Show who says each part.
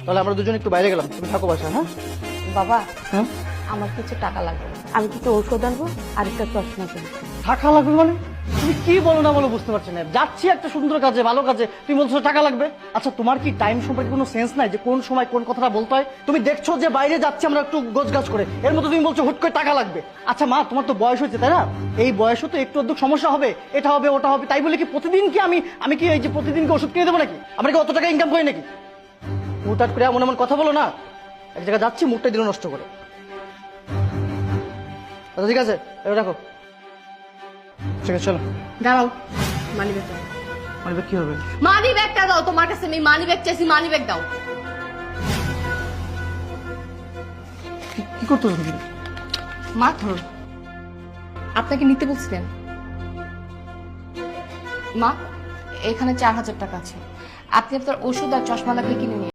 Speaker 1: তাহলে আমরা দুজন একটু বাইরে গেলাম, তুমি থাকো বাসা। হ্যাঁ
Speaker 2: বাবা,
Speaker 1: হ্যাঁ,
Speaker 2: আমার কিছু টাকা লাগবে, আমি কিছু ঔষধ আনবো আর একটা চশমা কিনবো।
Speaker 1: টাকা লাগবে মানে? তুমি কি বলো না বলো বুঝতে পারছি না। যাচ্ছি একটা সুন্দর কাজে, ভালো কাজে, তুমি বলছো টাকা লাগবে। আচ্ছা তোমার কি টাইম সম্পর্কে কোনো সেন্স নাই যে কোন সময় কোন কথাটা বলতে হয়? তুমি দেখছো যে বাইরে যাচ্ছি আমরা একটু গোছগাছ করে, এর মধ্যে তুমি বলছো হুট করে টাকা লাগবে। আচ্ছা মা, তোমার তো বয়স হয়েছে তাই না? এই বয়সে তো একটু অদ্ভুত সমস্যা হবে, এটা হবে ওটা হবে, তাই বলে কি প্রতিদিন কি আমি কি এই যে প্রতিদিন কি ওষুধ কিনে দেবো নাকি? আমরা কি অত টাকা ইনকাম করি নাকি? হুটহাট করে এমন এমন কথা বলো না। এক জায়গায় যাচ্ছি, মুখটা দিল নষ্ট করে। আচ্ছা ঠিক আছে, এবার রাখো। ঠিক আছে চলো।
Speaker 2: দাঁড়াও, মানি ব্যাগ দাও।
Speaker 1: মানে কি হবে?
Speaker 2: মানি ব্যাগটা দাও, তোমার কাছে আমি মানি ব্যাগ চাইছি, মানি ব্যাগ দাও।
Speaker 1: কি করতেছো তুমি?
Speaker 2: মা ধরুন, আপনাকে নিতে বলছিলেন। মা, এখানে 4000 টাকা আছে, আপনি আপনার ওষুধ আর চশমা লাগলে কিনে নিন।